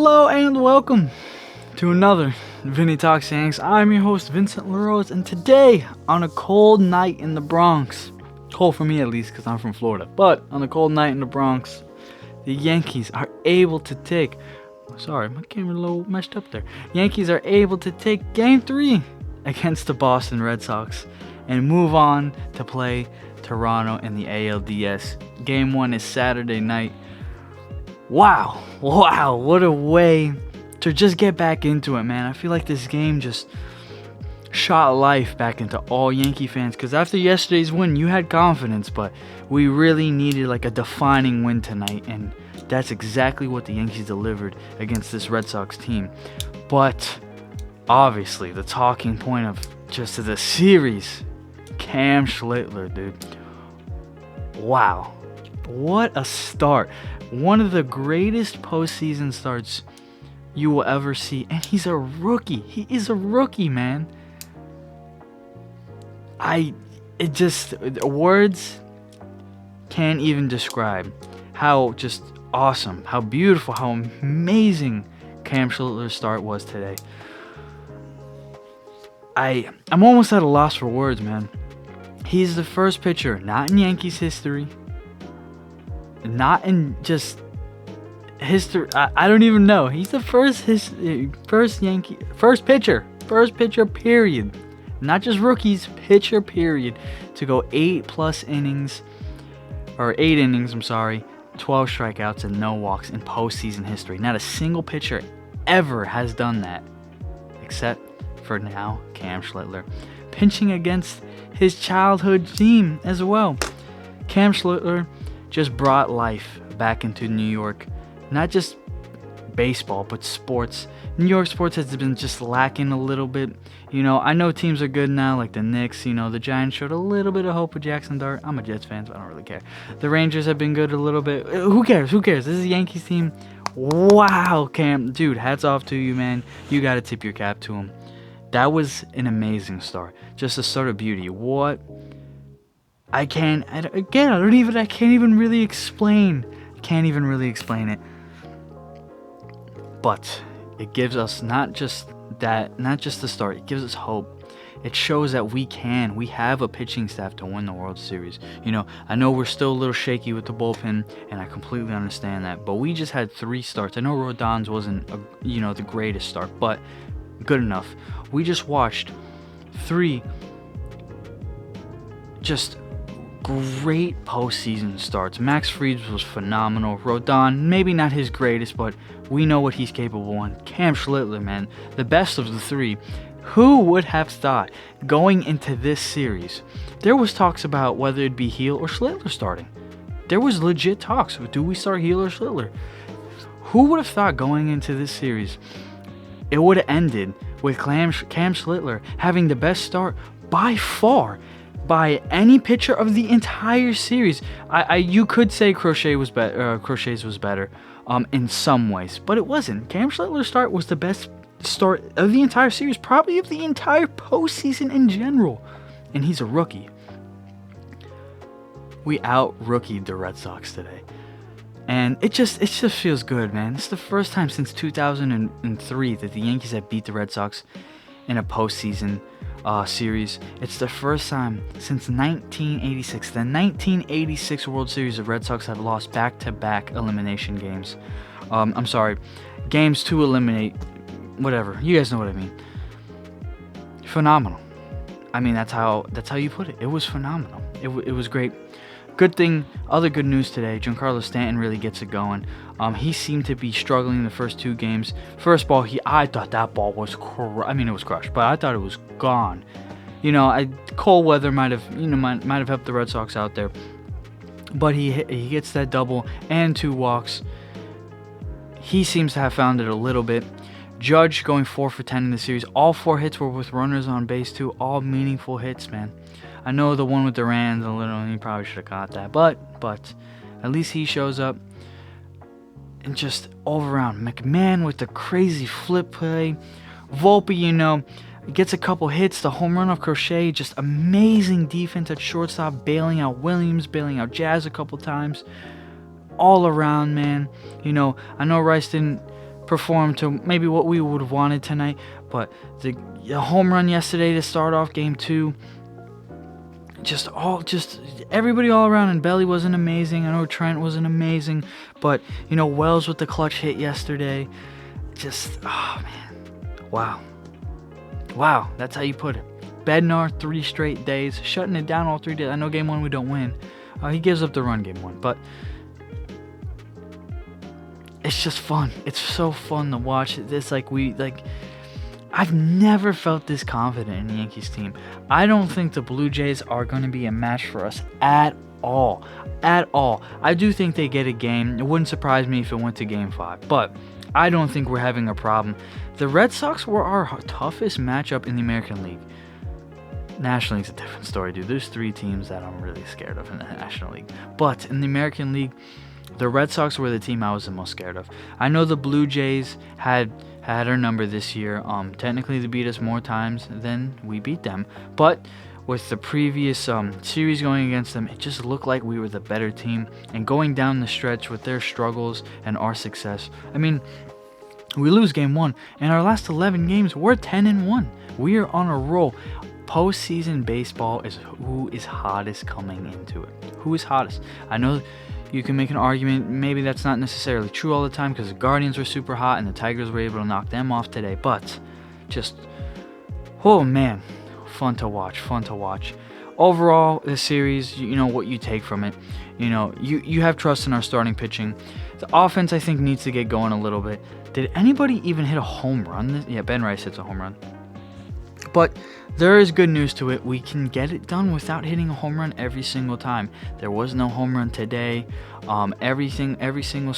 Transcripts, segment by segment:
Hello and welcome to another Vinny Talks Yanks. I'm your host Vincent LaRose, and today on a cold night in the Bronx, cold for me at least because I'm from Florida, but on a cold night in the Bronx, the Yankees are able to take, sorry, my camera a little messed up there. Yankees are able to take Game 3 against the Boston Red Sox and move on to play Toronto in the ALDS. Game 1 is Saturday night. Wow, what a way to just get back into it, man. I feel like this game just shot life back into all Yankee fans, because after yesterday's win, you had confidence, but we really needed like a defining win tonight, and that's exactly what the Yankees delivered against this Red Sox team. But obviously, the talking point of just the series, Cam Schlitler, dude. Wow, what a start. One of the greatest postseason starts you will ever see. And he's a rookie. He is a rookie, man. Words can't even describe how just awesome, how beautiful, how amazing Cam Schlitler's start was today. I'm almost at a loss for words, man. He's the first pitcher, not in Yankees history, not in just history. I don't even know. He's the first pitcher, period. Not just rookies, pitcher, period, to go 8 innings, 12 strikeouts and no walks in postseason history. Not a single pitcher ever has done that, except for now Cam Schlitler, pinching against his childhood team as well. Cam Schlitler just brought life back into New York. Not just baseball, but sports. New York sports has been just lacking a little bit. You know, I know teams are good now, like the Knicks. You know, the Giants showed a little bit of hope with Jackson Dart. I'm a Jets fan, so I don't really care. The Rangers have been good a little bit. Who cares? This is a Yankees team. Wow, Cam. Dude, hats off to you, man. You got to tip your cap to him. That was an amazing start. Just a start of beauty. What? I can't even really explain. Can't even really explain it. But it gives us not just the start, it gives us hope. It shows that we have a pitching staff to win the World Series. You know, I know we're still a little shaky with the bullpen, and I completely understand that, but we just had 3 starts. I know Rodon's wasn't the greatest start, but good enough. We just watched 3 just great postseason starts. Max Fried was phenomenal. Rodon, maybe not his greatest, but we know what he's capable of. Cam Schlitler, man, the best of the 3. Who would have thought going into this series? There was talks about whether it'd be Heel or Schlitler starting. There was legit talks. Do we start Heel or Schlitler? Who would have thought going into this series it would have ended with Cam Schlitler having the best start by far by any pitcher of the entire series? You could say Crochet's was better in some ways, but it wasn't. Cam Schlitler's start was the best start of the entire series, probably of the entire postseason in general, and he's a rookie. We out-rookied the Red Sox today, and it just feels good, man. It's the first time since 2003 that the Yankees have beat the Red Sox in a postseason series. It's the first time since 1986. The 1986 World Series, the Red Sox have lost back-to-back elimination games. Games to eliminate, whatever. You guys know what I mean. Phenomenal. I mean, that's how you put it. It was phenomenal. It was great. Good thing, other good news today, Giancarlo Stanton really gets it going. He seemed to be struggling in the first 2 games. First ball, I thought that ball was it was crushed, but I thought it was gone. You know, cold weather might have helped the Red Sox out there. But he gets that double and 2 walks. He seems to have found it a little bit. Judge going 4 for 10 in the series. All 4 hits were with runners on base too. All meaningful hits, man. I know the one with Duran's he probably should have caught that, but at least he shows up. And just all around, McMahon with the crazy flip play. Volpe, gets a couple hits. The home run of Crochet, just amazing defense at shortstop, bailing out Williams, bailing out Jazz a couple times. All around, man. I know Rice didn't perform to maybe what we would have wanted tonight. But the home run yesterday to start off Game 2, just everybody all around. And Belly wasn't amazing. I know Trent wasn't amazing, but Wells with the clutch hit yesterday. Just wow, that's how you put it. Bednar 3 straight days, shutting it down all 3 days. I know Game 1 we don't win. He gives up the run Game 1, but it's just fun. It's so fun to watch. It's I've never felt this confident in the Yankees team. I don't think the Blue Jays are going to be a match for us at all. At all. I do think they get a game. It wouldn't surprise me if it went to Game 5, but I don't think we're having a problem. The Red Sox were our toughest matchup in the American League. National League's a different story, dude. There's 3 teams that I'm really scared of in the National League. But in the American League, the Red Sox were the team I was the most scared of. I know the Blue Jays had our number this year. Technically, they beat us more times than we beat them. But with the previous series going against them, it just looked like we were the better team. And going down the stretch with their struggles and our success, I mean, we lose Game 1. In our last 11 games, we're 10-1. We are on a roll. Postseason baseball is who is hottest coming into it. Who is hottest? I know you can make an argument. Maybe that's not necessarily true all the time because the Guardians were super hot and the Tigers were able to knock them off today. But just, oh man, fun to watch. Overall, this series, what you take from it. You have trust in our starting pitching. The offense, I think, needs to get going a little bit. Did anybody even hit a home run? Yeah, Ben Rice hits a home run. But there is good news to it. We can get it done without hitting a home run every single time. There was no home run today. Every single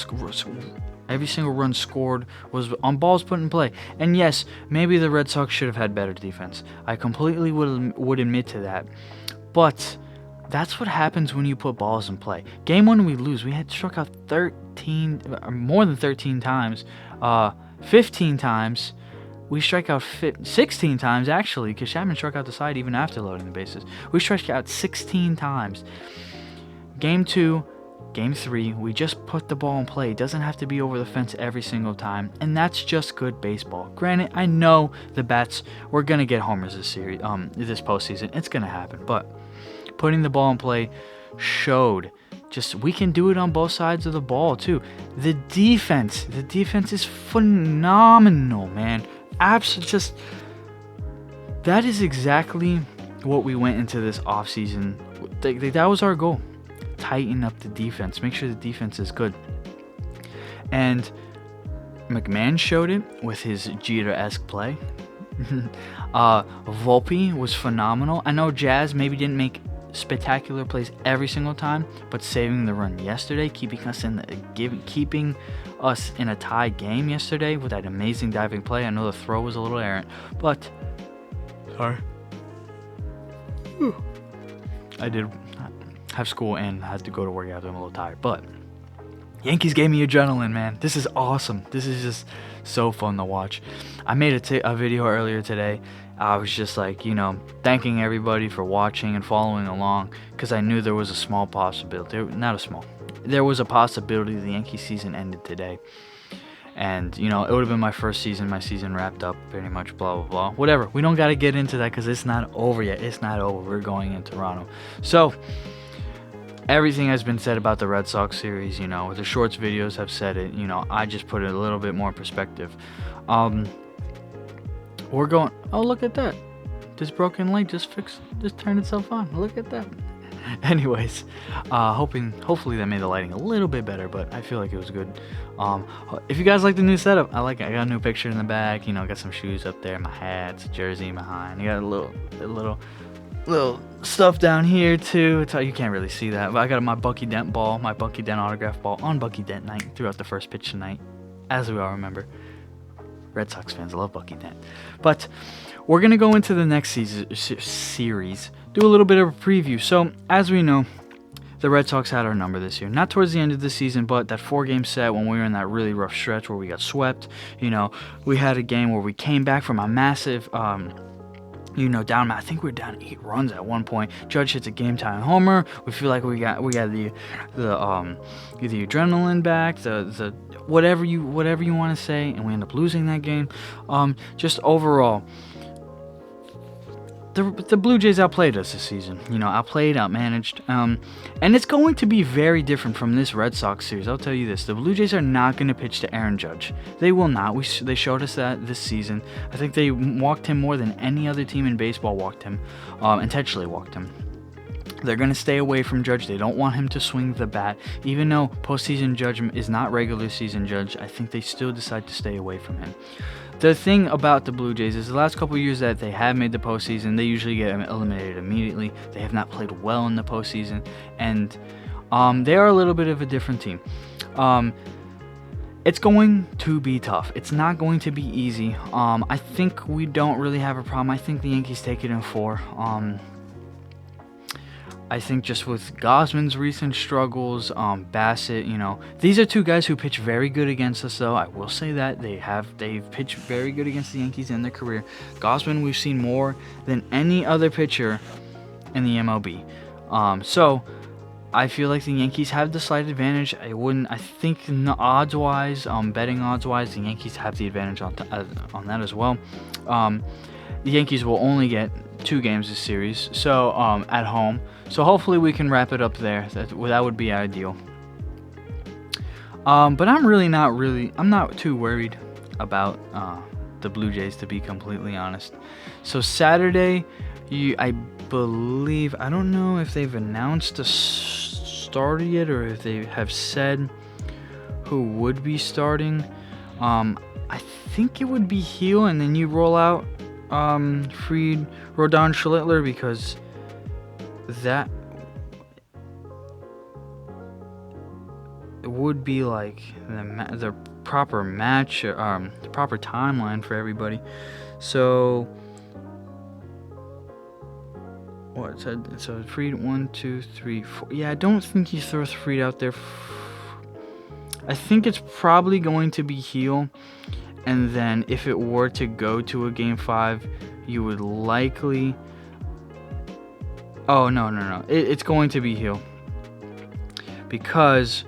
run scored was on balls put in play. And yes, maybe the Red Sox should have had better defense. I completely would admit to that. But that's what happens when you put balls in play. Game 1 we lose. We had struck out more than 13 times, 15 times. We strike out 16 times, actually, because Chapman struck out the side even after loading the bases. We struck out 16 times. Game 2, Game 3, we just put the ball in play. It doesn't have to be over the fence every single time, and that's just good baseball. Granted, I know the bats, we're going to get homers this postseason. It's going to happen, but putting the ball in play showed we can do it on both sides of the ball, too. The defense is phenomenal, man. Absolutely, that is exactly what we went into this offseason. That was our goal. Tighten up the defense. Make sure the defense is good. And McMahon showed it with his Jeter-esque play. Volpe was phenomenal. I know Jazz maybe didn't make spectacular plays every single time, but saving the run yesterday, keeping us in a tie game yesterday with that amazing diving play. I know the throw was a little errant, but sorry, I did have school and had to go to work after. I'm a little tired, but Yankees gave me adrenaline, man. This is awesome. This is just so fun to watch. I made a video earlier today. I was just thanking everybody for watching and following along, because I knew there was a small possibility. There was a possibility the Yankee season ended today. And, it would have been my first season. My season wrapped up pretty much, blah, blah, blah. Whatever. We don't got to get into that because it's not over yet. It's not over. We're going in Toronto. So, everything has been said about the Red Sox series. The shorts videos have said it. I just put it a little bit more perspective. We're going, oh, look at that. This broken light just turned itself on. Look at that. Anyways, hopefully that made the lighting a little bit better, but I feel like it was good. If you guys like the new setup, I like it. I got a new picture in the back. I got some shoes up there, my hats, jersey behind. I got a little stuff down here too. You can't really see that, but I got my Bucky Dent ball, my Bucky Dent autograph ball on Bucky Dent night throughout the first pitch tonight, as we all remember. Red Sox fans love Bucky Dent. But we're going to go into the next series, do a little bit of a preview. So, as we know, the Red Sox had our number this year. Not towards the end of the season, but that 4-game set when we were in that really rough stretch where we got swept. We had a game where we came back from a massive, down. I think we were down 8 runs at one point. Judge hits a game-time homer. We feel like we got the adrenaline back. whatever you want to say, and we end up losing that game. Just overall, the Blue Jays outplayed us this season. Outplayed, outmanaged. And it's going to be very different from this Red Sox series. I'll tell you this: the Blue Jays are not going to pitch to Aaron Judge. They will not. They showed us that this season. I think they walked him more than any other team in baseball walked him, intentionally walked him. They're going to stay away from Judge. They don't want him to swing the bat. Even though postseason Judge is not regular season Judge, I think they still decide to stay away from him. The thing about the Blue Jays is the last couple years that they have made the postseason, they usually get eliminated immediately. They have not played well in the postseason, and they are a little bit of a different team. It's going to be tough. It's not going to be easy. I think we don't really have a problem. I think the Yankees take it in 4. I think just with Gausman's recent struggles, Bassett, these are two guys who pitch very good against us, though. I will say that they've pitched very good against the Yankees in their career. Gausman, we've seen more than any other pitcher in the MLB. So I feel like the Yankees have the slight advantage. I think odds-wise, betting odds-wise, the Yankees have the advantage on that as well. The Yankees will only get 2 games this series, so at home. So hopefully we can wrap it up there. That would be ideal. But I'm not too worried about the Blue Jays, to be completely honest. So Saturday, I believe, I don't know if they've announced a starter yet or if they have said who would be starting. I think it would be Heel, and then you roll out Fried, Rodon, Schlittler, because that would be like the proper match, the proper timeline for everybody. So so Fried 1, 2, 3, 4. Yeah, I don't think he throws Fried out there. I think it's probably going to be Heel. And then if it were to go to a Game 5, you would likely... Oh, no. It's going to be Heel. Because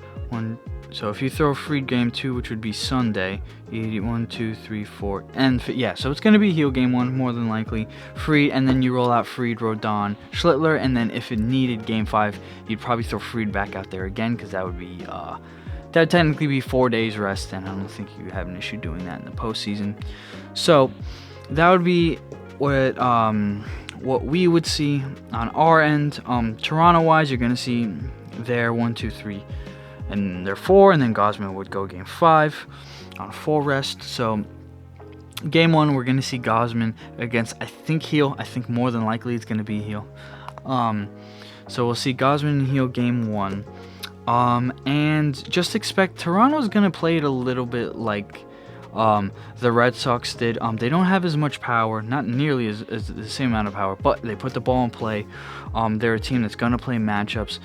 so if you throw Fried Game 2, which would be Sunday, 1, 2, 3, 4, and so it's going to be Heel Game 1, more than likely. Fried, and then you roll out Fried, Rodon, Schlittler, and then if it needed Game 5, you'd probably throw Fried back out there again, because that would be... That'd technically be 4 days rest, and I don't think you have an issue doing that in the postseason. So that would be what we would see on our end. Toronto-wise, you're going to see their 1, 2, 3, and their 4, and then Gausman would go Game 5 on full rest. So Game 1, we're going to see Gausman against, I think, Heel. I think more than likely it's going to be Heel. So we'll see Gausman and Heel Game 1. And just expect Toronto's going to play it a little bit like the Red Sox did. They don't have as much power, not nearly as the same amount of power, but they put the ball in play. They're a team that's going to play matchups.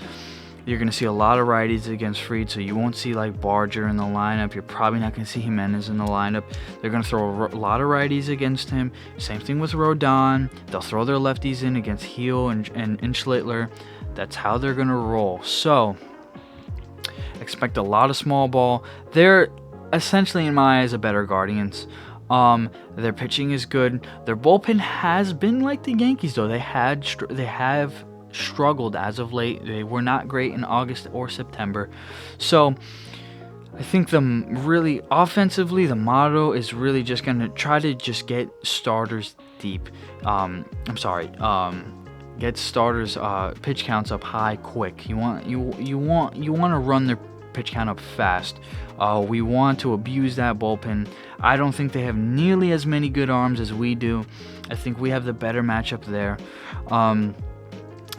You're going to see a lot of righties against Fried, so you won't see like Barger in the lineup. You're probably not going to see Jimenez in the lineup. They're going to throw a lot of righties against him. Same thing with Rodon. They'll throw their lefties in against Heel and Schlittler. That's how they're going to roll. So expect a lot of small ball. They're essentially, in my eyes, a better Guardians. Their pitching is good. Their bullpen has been like the Yankees, though. They have struggled as of late. They were not great in August or September. So I think really offensively, the motto is really just going to try to just get starters deep. Get starters pitch counts up high quick. You want to run their pitch count up fast. We want to abuse that bullpen. I don't think they have nearly as many good arms as we do. I think we have the better matchup there.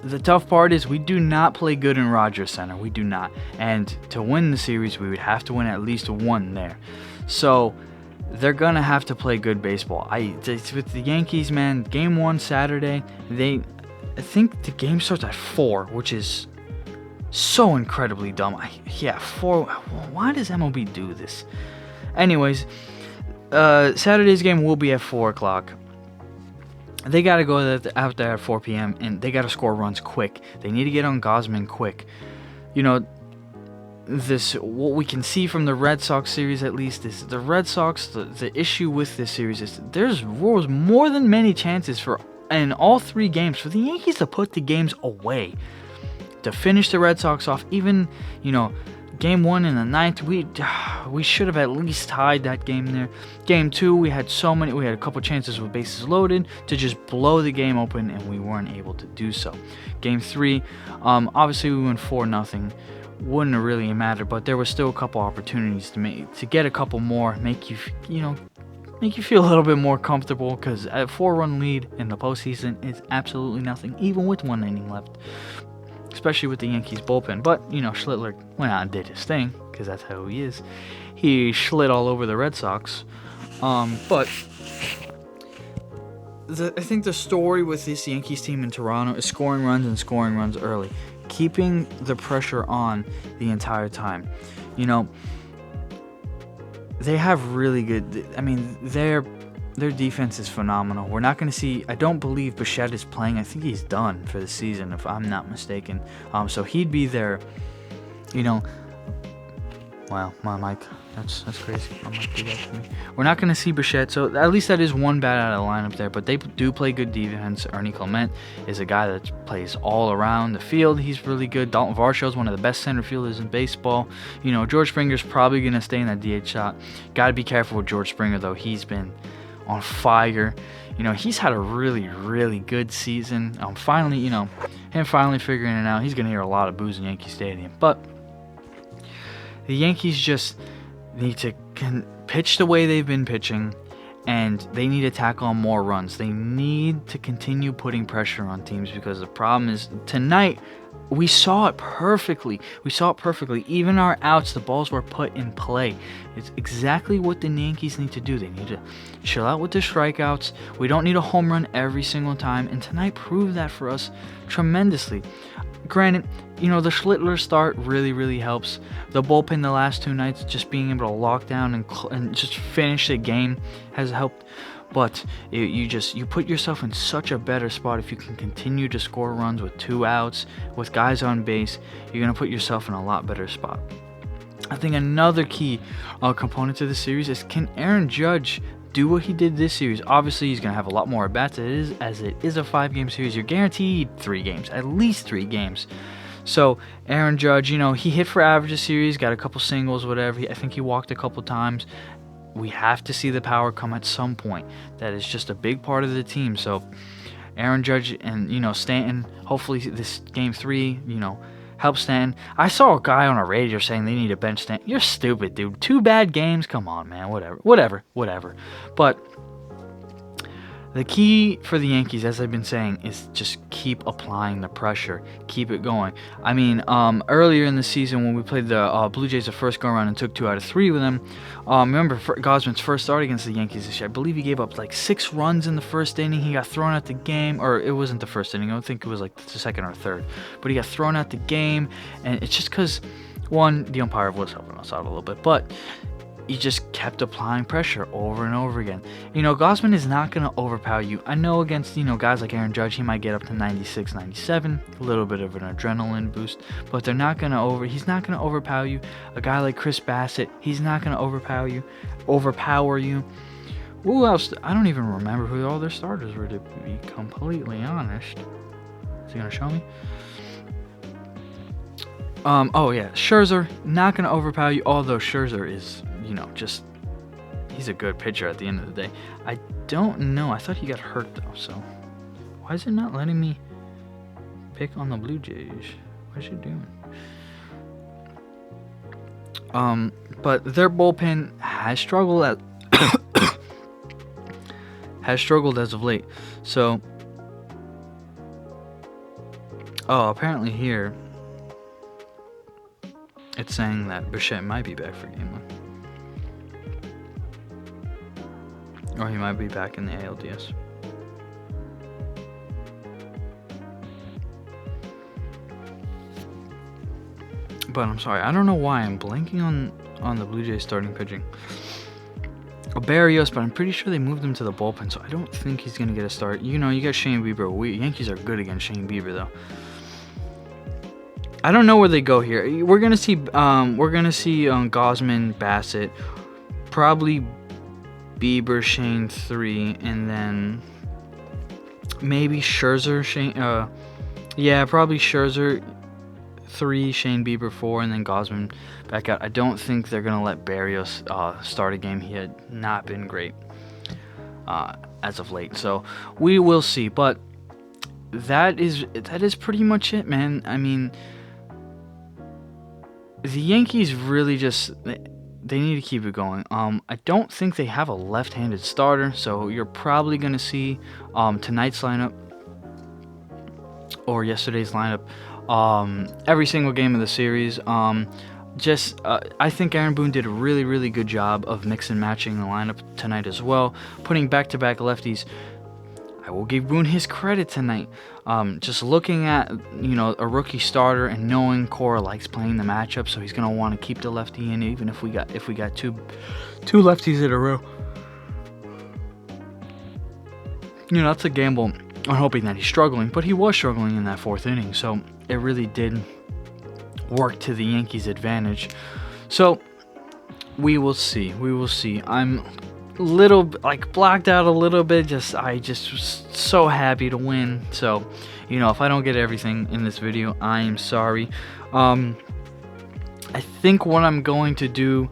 The tough part is we do not play good in Rogers Center. We do not. And to win the series, we would have to win at least one there. So they're going to have to play good baseball. With the Yankees, man, Game 1 Saturday, I think the game starts at 4, which is so incredibly dumb. 4. Why does MLB do this? Anyways, Saturday's game will be at 4 o'clock. They got to go out there at 4 p.m. and they got to score runs quick. They need to get on Gausman quick. what we can see from the Red Sox series at least is the Red Sox, the issue with this series is there was more than many chances in all 3 games for the Yankees to put the games away, to finish the Red Sox off. Even, Game 1 in the 9th, we should have at least tied that game there. Game 2, we had a couple chances with bases loaded to just blow the game open, and we weren't able to do so. Game 3, obviously we went 4-0. Wouldn't have really mattered, but there was still a couple opportunities to get a couple more, make you feel a little bit more comfortable, because a 4-run lead in the postseason is absolutely nothing, even with 1 inning left, especially with the Yankees bullpen. But Schlitler went out and did his thing, because that's how he is. He schlit all over the Red Sox. But I think the story with this Yankees team in Toronto is scoring runs early, keeping the pressure on the entire time. They have really good. I mean, their defense is phenomenal. We're not going to see. I don't believe Bichette is playing. I think he's done for the season, if I'm not mistaken. So he'd be there. Wow, my mic. That's crazy. My mic did that to me. We're not going to see Bichette, so at least that is one bad out of the lineup there. But they do play good defense. Ernie Clement is a guy that plays all around the field. He's really good. Dalton Varsho is one of the best center fielders in baseball. George Springer's probably going to stay in that DH shot. Got to be careful with George Springer, though. He's been on fire. He's had a really, really good season. Finally figuring it out. He's going to hear a lot of boos in Yankee Stadium. But the Yankees just need to pitch the way they've been pitching, and they need to tack on more runs. They need to continue putting pressure on teams, because the problem is tonight we saw it perfectly. Even our outs, the balls were put in play. It's exactly what the Yankees need to do. They need to chill out with the strikeouts. We don't need a home run every single time, and tonight proved that for us tremendously. Granted, the Schlitler start really, really helps. The bullpen the last 2 nights, just being able to lock down and just finish the game has helped. But you put yourself in such a better spot if you can continue to score runs with 2 outs, with guys on base. You're going to put yourself in a lot better spot. I think another key component to the series is, can Aaron Judge do what he did this series? Obviously, he's going to have a lot more at-bats as it is a 5-game series. You're guaranteed 3 games, at least 3 games. So, Aaron Judge, he hit for average this series, got a couple singles, whatever. I think he walked a couple times. We have to see the power come at some point. That is just a big part of the team. So, Aaron Judge and, Stanton, hopefully this Game 3, help Stanton. I saw a guy on a radio saying they need to bench Stanton. You're stupid, dude. 2 bad games? Come on, man. Whatever. But the key for the Yankees, as I've been saying, is just keep applying the pressure. Keep it going. I mean, earlier in the season when we played the Blue Jays the first go-around and took 2 out of 3 with them, remember Gosman's first start against the Yankees this year, I believe he gave up like 6 runs in the first inning. He got thrown out the game, or it wasn't the first inning. I don't think it was like the second or third. But he got thrown out the game, and it's just because, one, the umpire was helping us out a little bit, but he just kept applying pressure over and over again. Gosman is not going to overpower you. I know against, guys like Aaron Judge, he might get up to 96, 97, a little bit of an adrenaline boost, but he's not going to overpower you. A guy like Chris Bassett, he's not going to overpower you. Who else? I don't even remember who all their starters were, to be completely honest. Is he going to show me? Oh yeah, Scherzer, not going to overpower you, although Scherzer is, he's a good pitcher at the end of the day. I don't know. I thought he got hurt, though, so why is it not letting me pick on the Blue Jays? What is it doing? But their bullpen has struggled as of late. So, apparently here it's saying that Bichette might be back for Game 1. Or he might be back in the ALDS. But I'm sorry, I don't know why I'm blanking on the Blue Jays starting pitching. Barrios, but I'm pretty sure they moved him to the bullpen, so I don't think he's going to get a start. You got Shane Bieber. Yankees are good against Shane Bieber, though. I don't know where they go here. We're gonna see Gausman, Bassett, probably Bieber, Shane 3, and then maybe Scherzer, Shane. Probably Scherzer 3, Shane Bieber 4, and then Gausman back out. I don't think they're gonna let Barrios start a game. He had not been great as of late, so we will see. But that is pretty much it, man. I mean, the Yankees really just, they need to keep it going. I don't think they have a left-handed starter, so you're probably going to see tonight's lineup or yesterday's lineup every single game of the series. I think Aaron Boone did a really, really good job of mix and matching the lineup tonight as well, putting back-to-back lefties. I will give Boone his credit tonight. Just looking at, a rookie starter and knowing Cora likes playing the matchup, so he's gonna want to keep the lefty in, even if we got two lefties in a row. That's a gamble on hoping that he's struggling, but he was struggling in that 4th inning, so it really did work to the Yankees' advantage. So we will see. I'm little blacked out a little bit. I just was so happy to win. So if I don't get everything in this video, I am sorry. I think what I'm going to do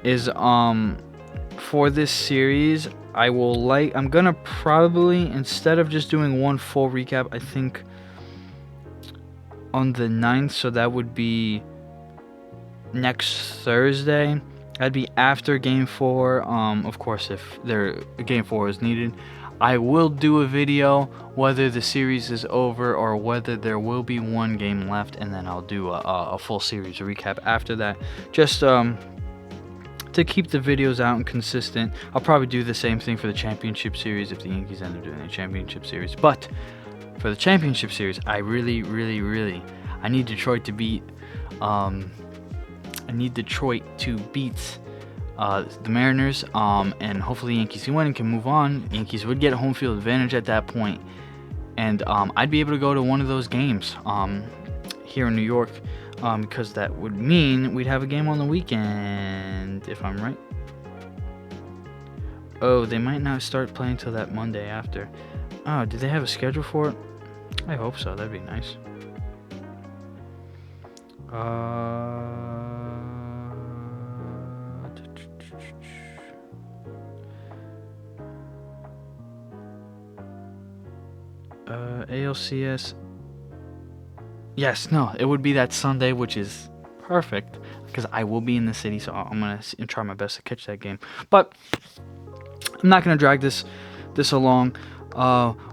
is for this series, I'm gonna probably, instead of just doing one full recap, I think on the 9th, so that would be next Thursday. That'd be after Game 4. Of course, if Game 4 is needed, I will do a video whether the series is over or whether there will be one game left, and then I'll do a full series recap after that. Just to keep the videos out and consistent. I'll probably do the same thing for the championship series if the Yankees end up doing a championship series. But for the championship series, I really, really, really, I need Detroit to beat. I need Detroit to beat the Mariners, and hopefully the Yankees can win and can move on. Yankees would get a home field advantage at that point, and I'd be able to go to one of those games here in New York, because that would mean we'd have a game on the weekend, if I'm right. Oh, they might not start playing till that Monday after. Oh, do they have a schedule for it? I hope so. That'd be nice. ALCS. Yes, no, it would be that Sunday, which is perfect because I will be in the city, so I'm gonna try my best to catch that game. But I'm not gonna drag this along.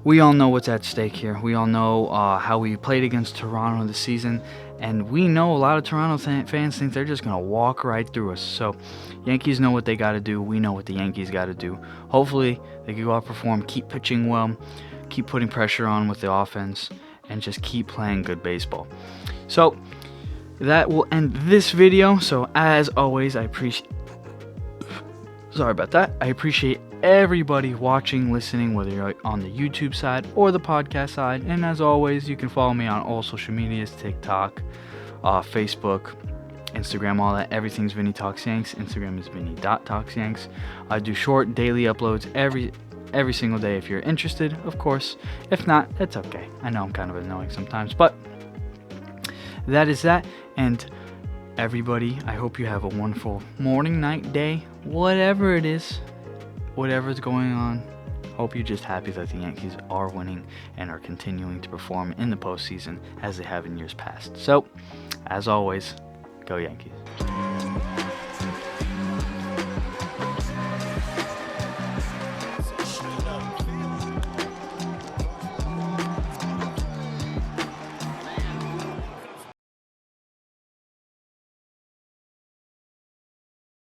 We all know what's at stake here. We all know how we played against Toronto this season, and we know a lot of Toronto fans think they're just gonna walk right through us. So Yankees know what they got to do. We know what the Yankees got to do. Hopefully they can go out, perform, keep pitching well, keep putting pressure on with the offense, and just keep playing good baseball. So that will end this video. So as always, I appreciate everybody watching, listening, whether you're on the YouTube side or the podcast side. And as always, you can follow me on all social medias: TikTok, Facebook, Instagram, all that. Everything's Vinny Talks Yanks. Instagram is Vinny.TalksYanks. I do short daily uploads every single day if you're interested, of course. If not, that's okay. I know I'm kind of annoying sometimes, but that is that. And everybody, I hope you have a wonderful morning, night, day, whatever it is, whatever's going on. Hope you're just happy that the Yankees are winning and are continuing to perform in the postseason as they have in years past. So, as always, go Yankees.